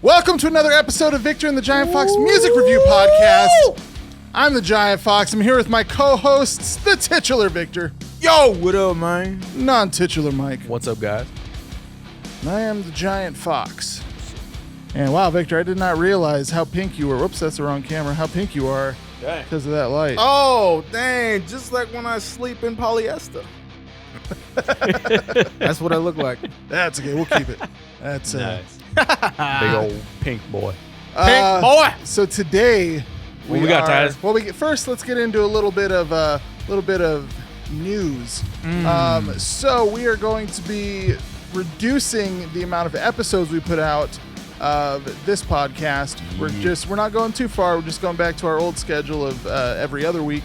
Welcome to another episode of Victor and the Giant Fox Music Review Podcast. I'm the Giant Fox. I'm here with my co-hosts, the titular Victor. Yo, what up, man? Non-titular Mike. What's up, guys? And I am the Giant Fox. And wow, Victor, I did not realize how pink you were. Whoops, that's the wrong camera. How pink you are because of that light. Oh, dang. Just like when I sleep in polyester. That's what I look like. That's okay. We'll keep it. That's Nice. Big old pink boy. Pink boy. So today What we got, Titus? Well, first let's get into a little bit of news. So we are going to be reducing the amount of episodes we put out of this podcast. We're not going too far. We're just going back to our old schedule of every other week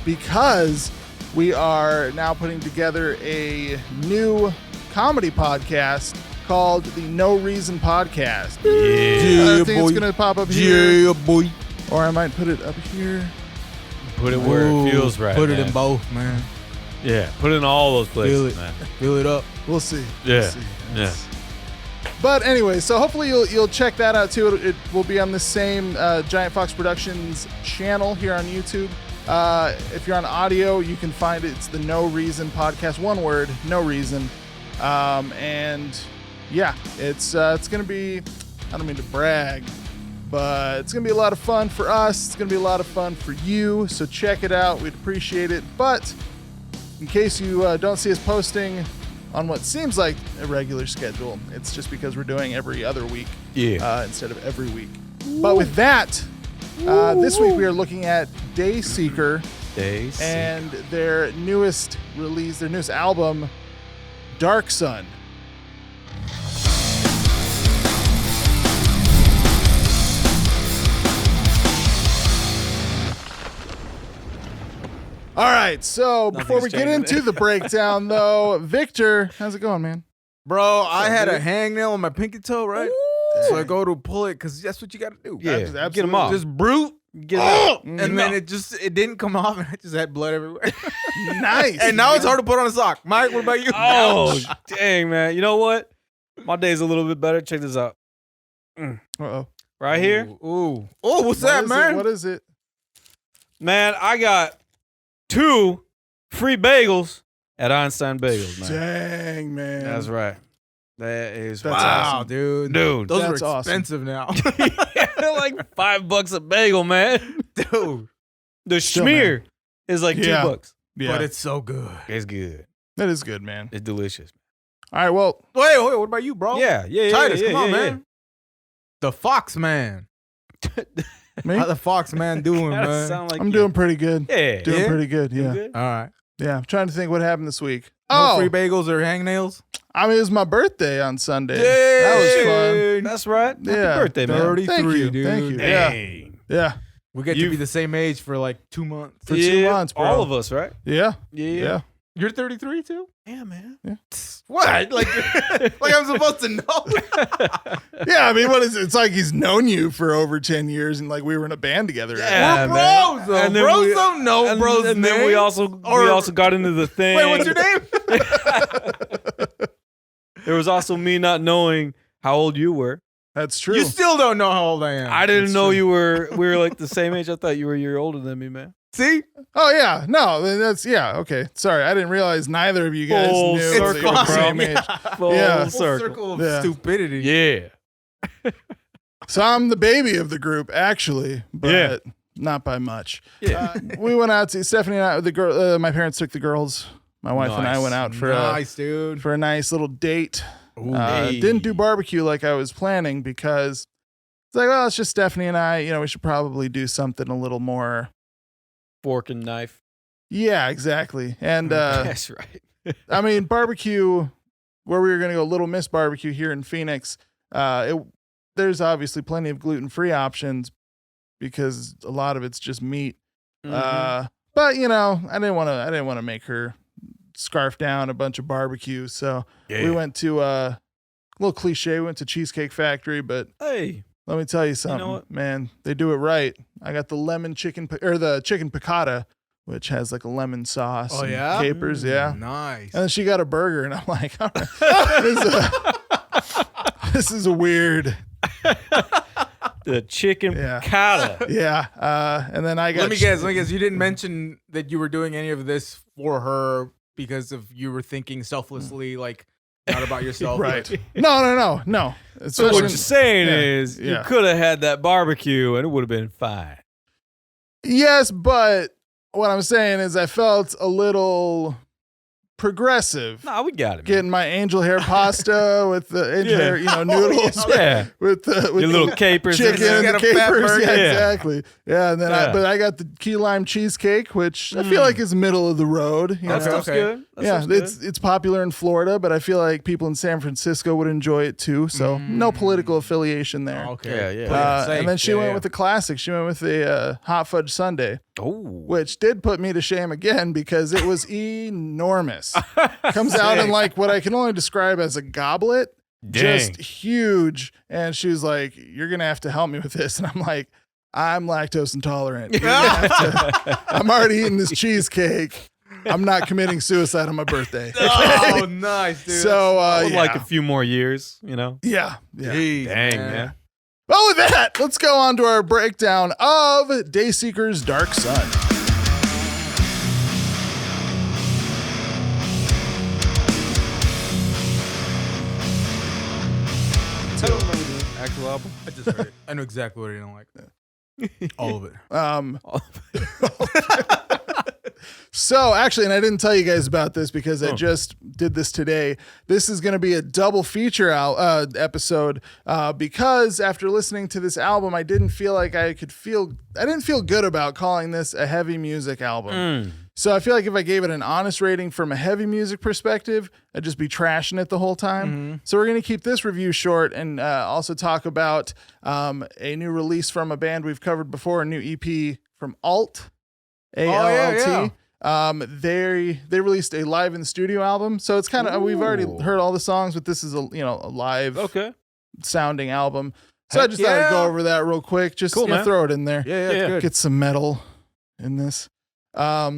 because we are now putting together a new comedy podcast called the No Reason Podcast. I think it's going to pop up here. Yeah, boy. Or I might put it up here. Put it where it feels right. Put it man. in both, man. Yeah, put it in all those places, Feel it. man. Fill it up. We'll see. Yeah. We'll see. Yeah. But anyway, so hopefully you'll check that out too. It will be on the same Giant Fox Productions channel here on YouTube. If you're on audio, you can find it. It's the No Reason Podcast. One word, No Reason. And yeah, it's gonna be. I don't mean to brag, but it's gonna be a lot of fun for us. It's gonna be a lot of fun for you. So check it out. We'd appreciate it. But in case you don't see us posting on what seems like a regular schedule, it's just because we're doing every other week instead of every week. But with that, this week we are looking at Dayseeker and their newest release, their newest album, Dark Sun. All right, so before we get into the breakdown, though, Victor, how's it going, man? Bro, I had a hangnail on my pinky toe, right? So I go to pull it because that's what you got to do. Yeah, Absolutely. get them off. Just brute. Get 'em off. And then it didn't come off, and I just had blood everywhere. Nice. And now it's hard to put on a sock. Mike, what about you? Oh, dang, man. You know what? My day's a little bit better. Check this out. Uh-oh. Right here. Ooh. Oh, what's that, man? What is it? Man, I got 2 free bagels at Einstein Bagels, man. Dang, man. That's right. That is That's Wow, awesome. dude. Dude. Those That's are awesome. expensive now. They're like $5 a bagel, man. Dude. The Still, schmear is like Yeah. $2. Yeah, But it's so good. It's good. that is good, man. It's delicious. All right, well, Wait, what about you, bro? Yeah. Titus, come on, yeah. man. The Fox Man. me? How the Fox Man doing, That man? sound like I'm you. doing pretty good. Yeah. Doing Yeah? pretty good, You yeah. good? All right. Yeah, I'm trying to think what happened this week. No free bagels or hangnails? I mean, it was my birthday on Sunday. That was fun. That's right. Happy Yeah. birthday, man. 33, Thank you. dude. Thank you. Yeah. Dang. Yeah. We get to You've- be the same age for like 2 months. For 2 months, bro. All of us, right? Yeah. Yeah. Yeah. You're 33 too? Yeah, man. What? Like I'm supposed to know? Yeah, I mean, what is it? It's like he's known you for over 10 years and like we were in a band together. Yeah. We're man. bros, though. And then Bros we- don't know And, bros' and then we name. also got into the thing. Wait, what's your name? There was also me not knowing how old you were. That's true. You still don't know how old I am. I didn't That's know true. we were like the same age. I thought you were a year older than me, man. See? Oh, yeah. No, that's, yeah. Okay. Sorry. I didn't realize neither of you guys Full knew that you were circle, the bro. same age. Full Yeah. Full circle of Yeah. stupidity. Yeah. So I'm the baby of the group, actually, but not by much. Yeah. We went out to Stephanie and I, the girl. My parents took the girls. My wife and I Nice. went out for Nice, dude. a nice little date. Ooh, hey. Didn't do barbecue like I was planning because it's like, well, it's just Stephanie and I. You know, we should probably do something a little more. Fork and knife. Yeah, exactly. And That's right. I mean, barbecue, where we were going to go, Little Miss Barbecue here in Phoenix, there's obviously plenty of gluten-free options because a lot of it's just meat. But you know, I didn't want to make her scarf down a bunch of barbecue, so we went to a little cliche. We went to Cheesecake Factory, but Hey. let me tell you something, what? man. They do it right. I got the lemon chicken or the chicken piccata, which has like a lemon sauce. Oh, and yeah? capers, yeah. Nice. And then she got a burger, and I'm like, all right, this is a weird The chicken Yeah. cotta. Yeah. And then I got. Let me guess. You didn't mention that you were doing any of this for her because of you were thinking selflessly, like not about yourself. Right. but- No. So what you're saying Yeah, is yeah. you could have had that barbecue and it would have been fine. Yes, but what I'm saying is I felt a little progressive. No, we got it. Man. Getting my angel hair pasta with the angel hair, noodles. Yeah. With Your the little capers. chicken You and got the a fat capers. burger. Yeah, Yeah. exactly. Yeah, and then I got the key lime cheesecake, which I feel like is middle of the road. You That know? stuff's Okay. good. That Yeah, stuff's good. it's popular in Florida, but I feel like people in San Francisco would enjoy it too. So no political affiliation there. Okay. Yeah. And then she went with the classic. She went with the hot fudge sundae, Oh. which did put me to shame again because it was enormous. Comes out in like what I can only describe as a goblet, just huge. And she was like, "You're gonna have to help me with this," and I'm like, "I'm lactose intolerant. You're gonna have to- I'm already eating this cheesecake. I'm not committing suicide on my birthday." Oh, nice, dude. So I would yeah. like a few more years, Yeah. Jeez, Dang, man. Well, with that, let's go on to our breakdown of Dayseeker's Dark Sun. I don't remember the actual album. I just heard it. I know exactly what I don't like. All of it. So actually, and I didn't tell you guys about this because I just did this today. This is going to be a double feature episode because after listening to this album, I didn't feel like I didn't feel good about calling this a heavy music album. So I feel like if I gave it an honest rating from a heavy music perspective, I'd just be trashing it the whole time. So we're going to keep this review short and also talk about a new release from a band we've covered before, a new EP from Allt. ALLT. They released a live in the studio album, so it's kind of we've already heard all the songs, but this is a live sounding album. So I just thought I'd go over that real quick, just Cool, man. throw it in there. Yeah, it's good. Get some metal in this. So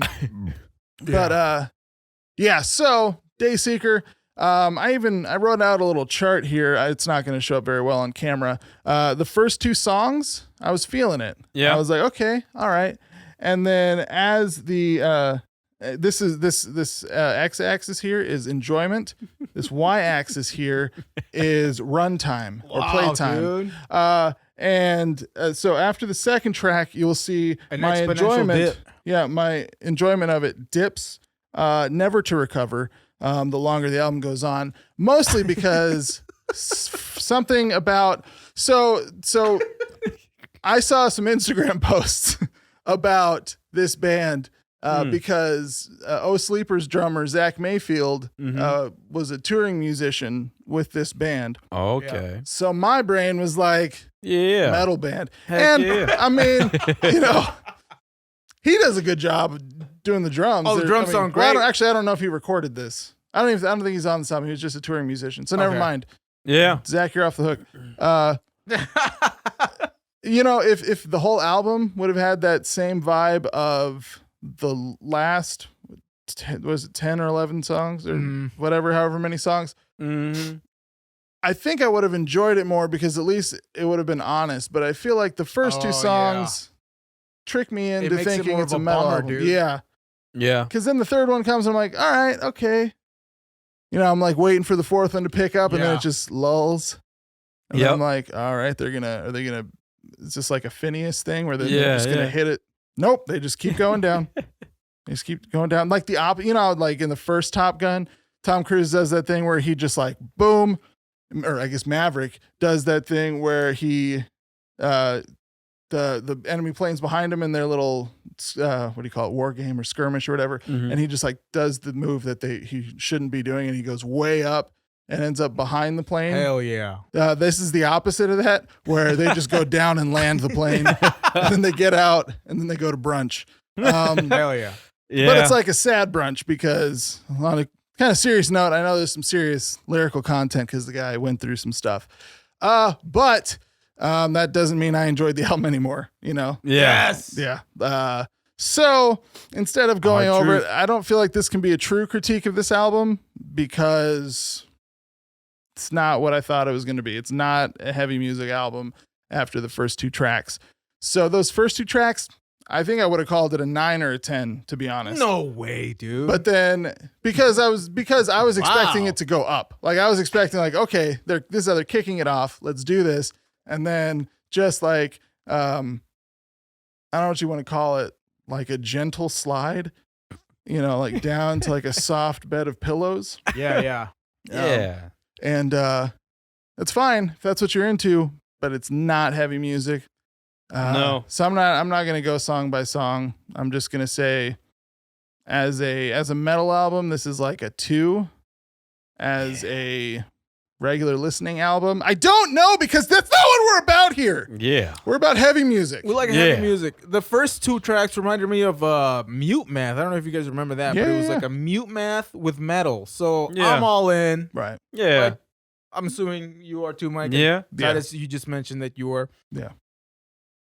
Dayseeker. I wrote out a little chart here. It's not going to show up very well on camera. The first two songs, I was feeling it. Yeah. I was like, okay, all right. And then as the this x-axis here is enjoyment. This y-axis here is runtime or playtime. Dude. So after the second track, you'll see An my exponential enjoyment. dip. Yeah, my enjoyment of it dips, never to recover. The longer the album goes on, mostly because something about so I saw some Instagram posts about this band because Oh Sleeper's drummer Zach Mayfield was a touring musician with this band. Okay. So my brain was like, Yeah. metal band. Heck And yeah. I mean, he does a good job of doing the drums. Oh, the drums sound great. I don't know if he recorded this. I don't think he's on this album. He was just a touring musician. So never Okay. mind. Yeah. Zach, you're off the hook. If the whole album would have had that same vibe of the last, was it 10 or 11 songs or whatever, however many songs, Mm-hmm. I think I would have enjoyed it more because at least it would have been honest. But I feel like the first two songs trick me into makes it thinking more it's of a a metal bummer, album. dude. Yeah. Yeah. Because then the third one comes and I'm like, all right, okay. I'm like waiting for the fourth one to pick up and then Yeah. it just lulls. And then Yep. I'm like, all right, are they gonna, it's just like a Phineas thing where they're Yeah, just gonna yeah. hit it. Nope. They just keep going down. They just keep going down. Like like in the first Top Gun, Tom Cruise does that thing where he just like boom, or I guess Maverick does that thing where he, the enemy planes behind him in their little what do you call it, war game or skirmish or whatever, and he just like does the move that he shouldn't be doing, and he goes way up and ends up behind the plane. Hell yeah. This is the opposite of that, where they just go down and land the plane, and then they get out, and then they go to brunch. Hell yeah. Yeah. But it's like a sad brunch because on a kind of serious note, I know there's some serious lyrical content because the guy went through some stuff. But that doesn't mean I enjoyed the album anymore, Yeah. Yes. Yeah. So instead of going Hard over truth. it, I don't feel like this can be a true critique of this album because It's not what I thought it was going to be. It's not a heavy music album after the first 2 tracks. So those first 2 tracks, I think I would have called it a 9 or a 10, to be honest. No way, dude. But then because I was expecting Wow. it to go up. Like I was expecting like, okay, this is how they're kicking it off. Let's do this. And then just like I don't know what you want to call it, like a gentle slide, like down to like a soft bed of pillows. yeah. Yeah. And that's fine if that's what you're into, but it's not heavy music. No. So I'm not gonna go song by song. I'm just gonna say as a metal album, this is like a 2. As a regular listening album, I don't know, because that's not what we're about here. Yeah. We're about heavy music. We like Yeah. heavy music. The first 2 tracks reminded me of Mute Math. I don't know if you guys remember that, but it was like a Mute Math with metal. So Yeah. I'm all in. Right. Yeah. Like, I'm assuming you are too, Mike. Yeah. Titus, you just mentioned that you were. Yeah.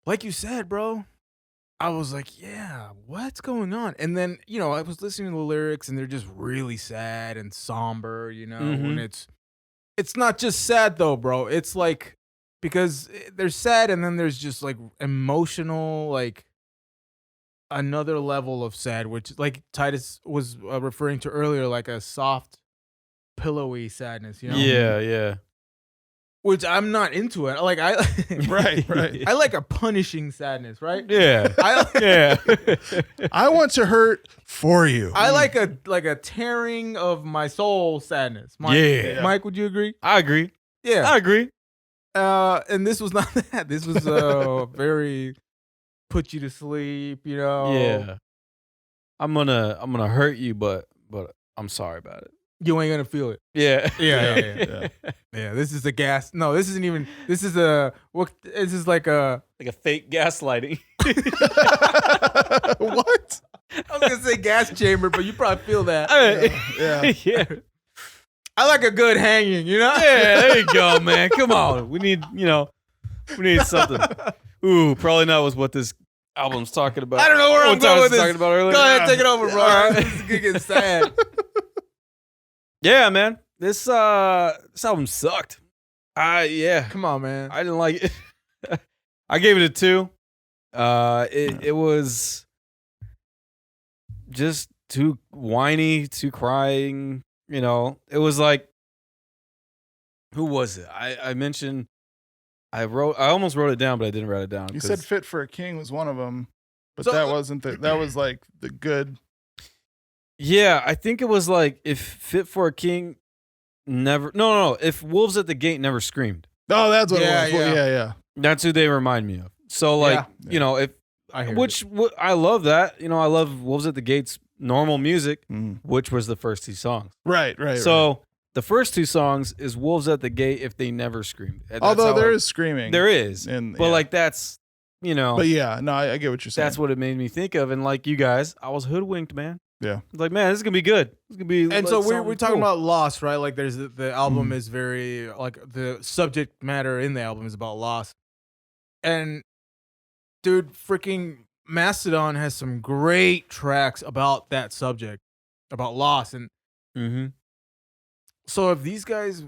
Like you said, bro, I was like, yeah, what's going on? And then, I was listening to the lyrics and they're just really sad and somber, and it's not just sad though, bro. It's like, because they're sad and then there's just like emotional, like another level of sad, which like Titus was referring to earlier, like a soft, pillowy sadness, Yeah. Yeah. Which I'm not into it. Like Right. I like a punishing sadness, right? Yeah. Yeah. I want to hurt for you. I like a tearing of my soul sadness. Mike, Yeah. Mike, would you agree? I agree. Yeah. I agree. And this was not that. This was very put you to sleep, Yeah. I'm gonna hurt you, but I'm sorry about it. You ain't gonna feel it. Yeah. Yeah. Yeah, this is a gas. No, this isn't even. This is a what? This is like a. Like a fake gaslighting. What? I was gonna say gas chamber, but you probably feel that. Yeah. Yeah. I like a good hanging, Yeah, there you go, man. Come on. We need something. Ooh, probably not was what this album's talking about. I don't know where I'm What going Titus with was this. talking about earlier. Go ahead, take it over, bro. All right. This is getting sad. Yeah, man. This album sucked. Yeah. Come on, man. I didn't like it. I gave it a 2. It was just too whiny, too crying. It was like, who was it? I mentioned. I almost wrote it down, but I didn't write it down. You said "Fit for a King" was one of them, but So- that wasn't that was like the good. Yeah, I think it was like if "Fit for a King" never. No. If "Wolves at the Gate" never screamed. Oh, that's what Yeah, it was. yeah. Yeah. That's who they remind me of. So like, Yeah. if I hear I love that. I love "Wolves at the Gate's" normal music, Mm. which was the first 2 songs. Right. So the first 2 songs is "Wolves at the Gate" if they never screamed. And that's although how there is screaming, there is, and but like that's but yeah, no, I get what you're saying. that's what it made me think of. And like you guys, I was hoodwinked, man. Yeah. I was like, man, this is gonna be good. This is gonna be. And like, so we're something talking cool. about loss, right? Like there's the album Mhm. is very like the subject matter in the album is about loss. And dude, freaking Mastodon has some great tracks about that subject, about loss. And Mhm. so if these guys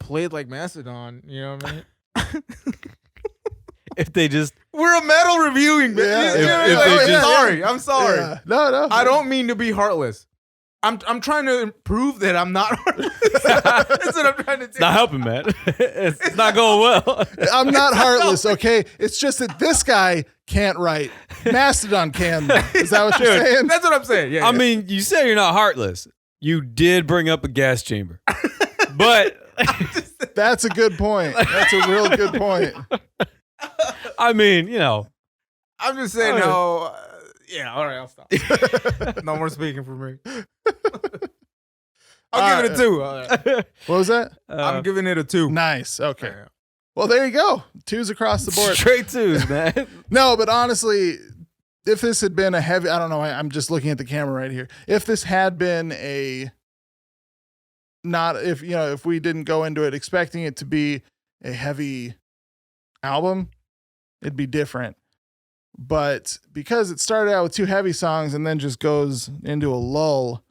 played like Mastodon, you know what I mean? If they just We're a metal reviewing, man. Yeah, You know what I mean? if Like, they I'm just- sorry. I'm sorry. Yeah. No. I don't mean to be heartless. I'm trying to prove that I'm not heartless. That's what I'm trying to do. it's not helping, man. it's not going well. I'm not heartless, okay? It's just that this guy can't write. Mastodon can. Is that what you're Dude, saying? That's what I'm saying. Yeah. I mean, you say you're not heartless. You did bring up a gas chamber, but That's a good point. That's a real good point. I mean, I'm just saying no. Yeah, all right, I'll stop. No more speaking for me. I'll give it a 2. All right. What was that? I'm giving it a 2. Nice. Okay. Well, there you go. 2s across the board. straight 2s, man. No, but honestly, if this had been a heavy, I don't know, I'm just looking at the camera right here. If this had been if we didn't go into it expecting it to be a heavy album, it'd be different. But because it started out with 2 heavy songs and then just goes into a lull,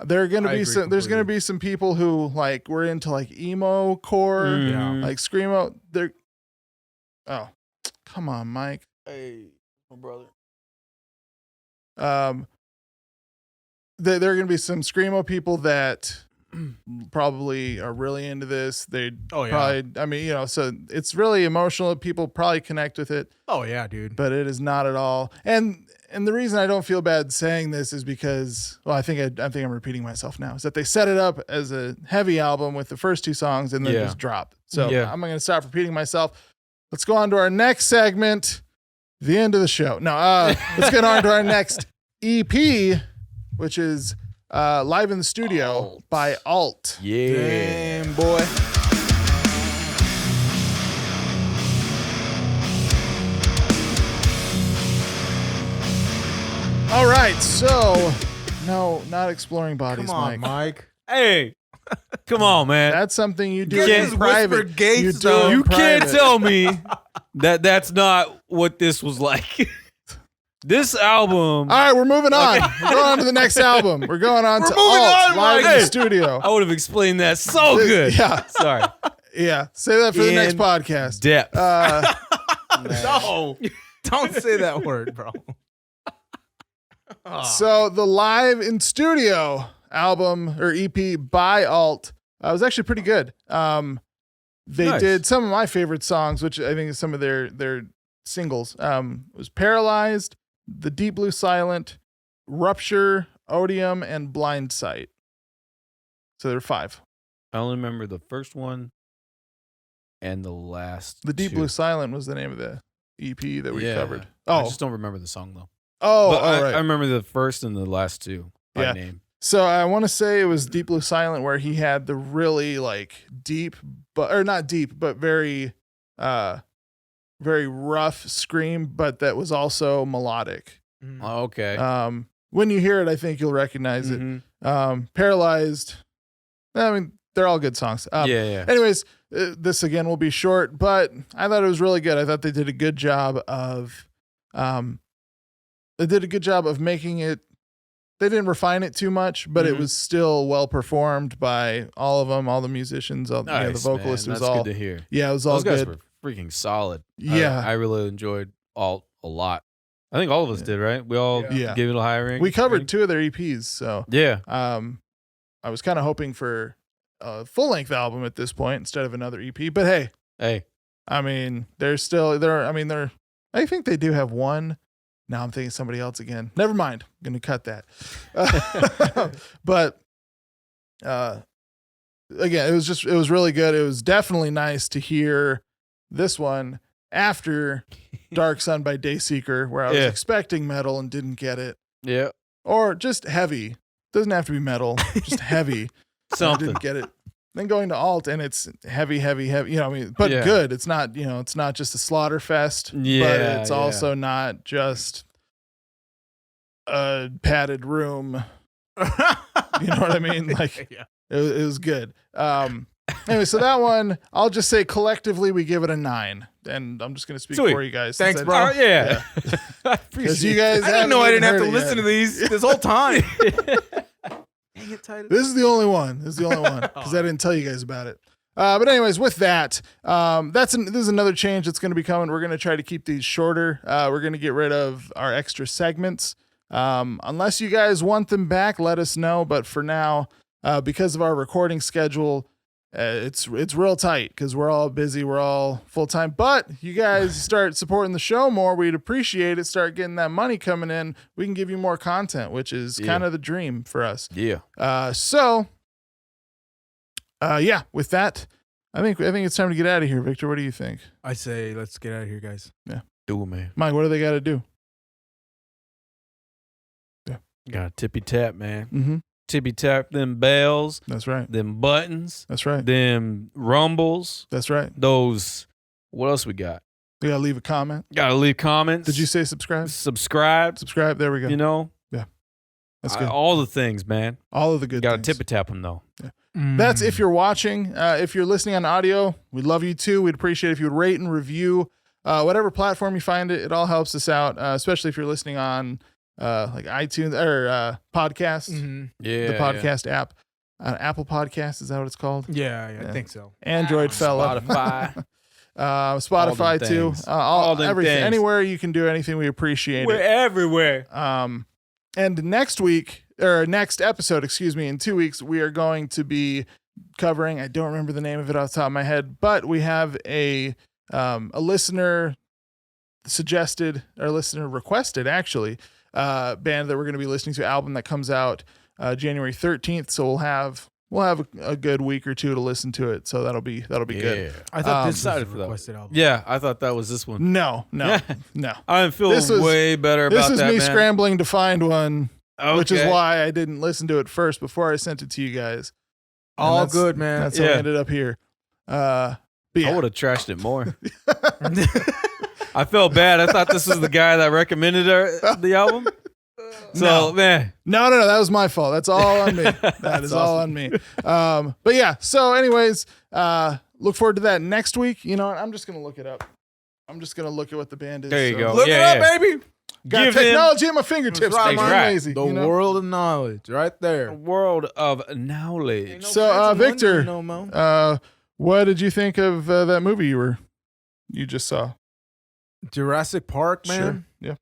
There are going to I be agree some. There's going to completely. be some people who like were into like emo core, Mhm. like screamo. They're oh, come on, Mike. Hey, my brother. There are going to be some screamo people that probably are really into this. They Oh, yeah. probably. I mean, so it's really emotional. People probably connect with it, Oh yeah, dude. but it is not at all. And the reason I don't feel bad saying this is because, well, I think I'm repeating myself now. Is that they set it up as a heavy album with the first 2 songs and then Yeah. just drop. So Yeah. I'm going to stop repeating myself. Let's go on to our next segment, the end of the show. No, let's get on to our next EP, which is Live in the Studio Allt. by Allt. Yeah. Damn, boy. All right, so no, not exploring bodies, Come on, Mike. Mike. Hey, come on, man. That's something you do You in can't private. whisper gates, You do though. in You can't private. tell me that that's not what this was like. This album. All right, we're moving on. We're going on to the next album. We're going on We're to moving Allt, on, Live in Mike. the Studio. I would have explained that so good. Yeah, Sorry. yeah. Say that for the next In podcast. Depth. No, don't say that word, bro. So the Live in Studio album or EP by Allt was actually pretty good. They Nice. did some of my favorite songs, which I think is some of their singles. Was Paralyzed, The Deep Blue Silent, Rupture, Odium, and Blind Sight. So there were 5. I only remember the first one and the last. The Deep 2. Blue Silent was the name of the EP that we Yeah. covered. I Oh, just don't remember the song though. but I remember the first and the last 2 by Yeah. name. So I want to say it was Deep Blue Silent where he had the really like deep, or not deep, but very rough scream, but that was also melodic. Oh, okay. When you hear it, I think you'll recognize Mhm. it. Paralyzed. I mean, they're all good songs. Yeah. Anyways, this again will be short, but I thought it was really good. I thought they did a good job of, making it. They didn't refine it too much, but it Mhm. was still well performed by all of them, all the musicians, all the Nice, vocalist. man. It was That's all, good to hear. yeah, it was all Those guys good. were freaking solid. Yeah. I really enjoyed Alt a lot. I think all of us did, right? We all Yeah. gave it a high rank. We covered 2 of their EPs, so Yeah. I was kind of hoping for a full length album at this point instead of another EP. But hey, Hey. I mean, they're still there. I mean, I think they do have one. Now I'm thinking somebody else again. Never mind. I'm gonna cut that. But again, it was really good. It was definitely nice to hear this one after Dark Sun by Dayseeker, where I was Yeah. expecting metal and didn't get it, Yeah. or just heavy. Doesn't have to be metal, just heavy. I Something. didn't get it. Then going to Allt and it's heavy. But Yeah. good. It's not, it's not just a slaughter fest, but Yeah, it's yeah. also not just a padded room. You know what I mean? Like Yeah. it was good. Anyway, so that one, I'll just say collectively we give it a 9, and I'm just gonna speak Sweet. for you guys. Thanks, since bro. All right, yeah. I Because you appreciate guys, I didn't know I haven't didn't have heard to it listen yet. to these this whole time. it. Dang it, Titus. This is the only one. Because I didn't tell you guys about it. But anyways, with that, this is another change that's going to be coming. We're going to try to keep these shorter. We're going to get rid of our extra segments. Unless you guys want them back, let us know. But for now, because of our recording schedule, it's real tight because we're all busy. We're all full time. But you guys start supporting the show more. We'd appreciate it. Start getting that money coming in. We can give you more content, which is kind of the dream for us. Yeah. With that, I think it's time to get out of here. Victor, what do you think? I say, let's get out of here, guys. Do it, man. Mike, what do they got to do? Got to tippy tap, man. Mm-hmm. Tippy tap them bells, That's right. them buttons, That's right. them rumbles, That's right. those. What else we got? You got to leave a comment. Got to leave comments. Did you say subscribe? subscribe? Subscribe. There we go. You know, That's good. all the things, man. All of the good Got to things. tippy tap them though. That's if you're watching. If you're listening on audio, we'd love you too. We'd appreciate if you would rate and review whatever platform you find it. It all helps us out, especially if you're listening on like iTunes or podcast, Yeah, the podcast app. Apple Podcast, is that what it's called? Yeah, I think so. Android fella. Spotify. Spotify too. things. All them everything. things. Anywhere you can do anything, we appreciate We're it. everywhere. And next episode, in 2 weeks, we are going to be covering, I don't remember the name of it off the top of my head, but we have a listener suggested or listener requested actually band that we're going to be listening to, album that comes out January 13th. So we'll have a good week or two to listen to it. So that'll be good. I thought this was excited a for that. requested album. Yeah, I thought that was this one. No. I'm feeling way better about This was that, me man. scrambling to find one, which is Okay. why I didn't listen to it first before I sent it to you guys. And All that's- good, man. That's how I ended up here. But yeah. I would have trashed it more. I felt bad. I thought this was the guy that recommended the album. So, No. man. No, that was my fault. That's all on me. That is all on me. But yeah, so anyways, look forward to that next week. You know what? I'm just going to look it up. I'm just going to look at what the band is. There you go. Look it up, baby. Got Give him technology at my fingertips. That's right, I'm man. lazy. The you know? world of knowledge, right a there. world of knowledge. So, Victor, no mo. what did you think of that movie you just saw? Jurassic Park, man. Sure. Yeah.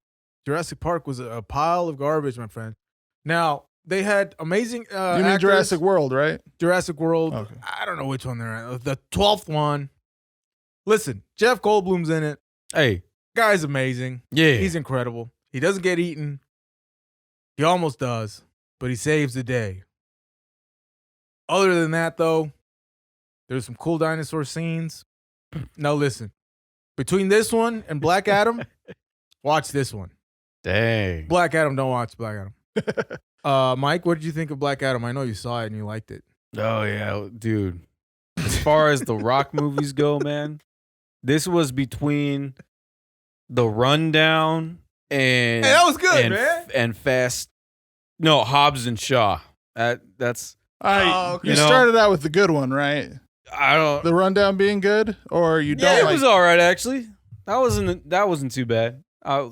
Jurassic Park was a pile of garbage, my friend. Now they had amazing. You mean actors. Jurassic World, right? Jurassic World. Okay. I don't know which one they're at. The 12th one. Listen, Jeff Goldblum's in it. Hey. Guy's amazing. Yeah. He's incredible. He doesn't get eaten. He almost does, but he saves the day. Other than that, though, there's some cool dinosaur scenes. Now listen, between this one and Black Adam, watch this one. Dang. Black Adam, don't watch Black Adam. Mike, what did you think of Black Adam? I know you saw it and you liked it. Oh, yeah, dude. As far as the Rock movies go, man, this was between The Rundown and... Hey, that was good, and, man. And Hobbs and Shaw. That's... You You know? started out with the good one, right? I don't... The Rundown being good, or you don't Yeah, it like... was all right, actually. That wasn't too bad.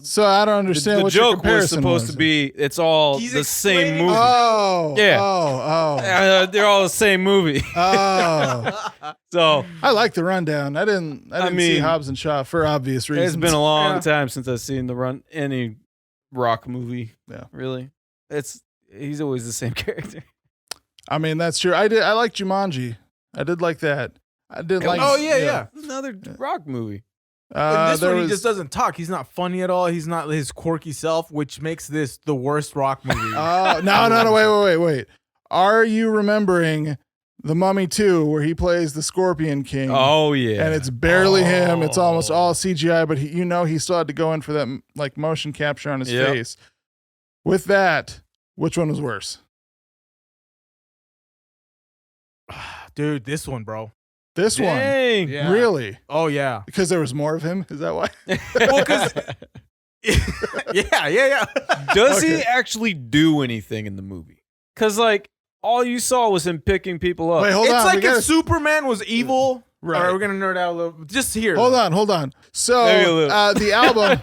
So I don't understand the what your joke was comparison supposed was. to be, it's all He's the same explaining- movie. Oh, Yeah. They're all the same movie. oh. So I like the Rundown. I didn't see mean, Hobbs and Shaw for obvious reasons. it's been a long Yeah. time since I've seen any Rock movie. Yeah. Really. He's always the same character. I mean, that's true. I like Jumanji. I did like that. I did like. Oh, yeah. Another Rock movie. In this there one, he was- just doesn't talk. He's not funny at all. He's not his quirky self, which makes this the worst Rock movie. Oh no! Wait. Are you remembering The Mummy 2, where he plays the Scorpion King? Oh yeah. And it's barely him. It's almost all CGI, but he still had to go in for that like motion capture on his Yep. face. With that, which one was worse? Dude, this one, bro. This Dang. one, Yeah. really? Oh, yeah. Because there was more of him. Is that why? Well, 'cause- yeah. Does he Okay. actually do anything in the movie? Because like all you saw was him picking people up. Wait, hold It's on. like we gotta- if Superman was evil. Right. All right, we're going to nerd out a little. Just here. Hold on. So Maybe a little. the album,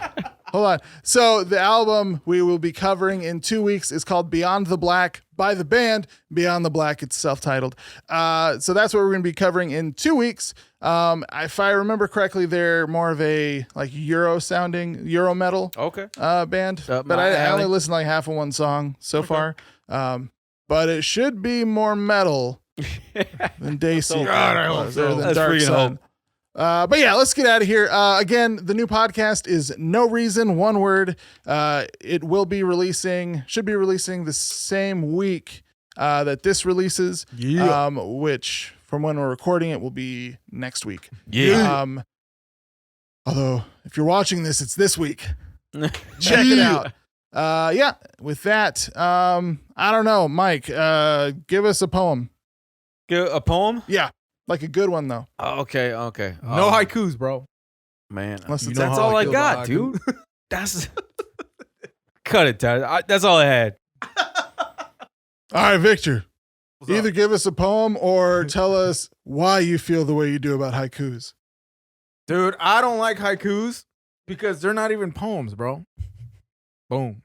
hold on. So the album we will be covering in 2 weeks is called Beyond the Black by the band Beyond the Black. It's self-titled. So that's what we're going to be covering in 2 weeks. If I remember correctly, they're more of a like Euro metal Okay. band. Up But my I only alley. listened to like half of one song so far. But it should be more metal than Dayseeker. God, I hope was, so. or than Let's Dark freaking Sun. But yeah, let's get out of here. Again, the new podcast is No Reason, one word. It should be releasing the same week that this releases, which from when we're recording it will be next week. Yeah. Although if you're watching this, it's this week. Check it out. Yeah, with that, I don't know, Mike, give us a poem. A poem? Yeah, like a good one though. Oh, okay. No haikus, bro. Man, Unless it's that's how all I I feel got, about dude. That's cut it, Tyler. That's all I had. All right, Victor, What's up? either give us a poem or tell us why you feel the way you do about haikus. Dude, I don't like haikus because they're not even poems, bro. Boom.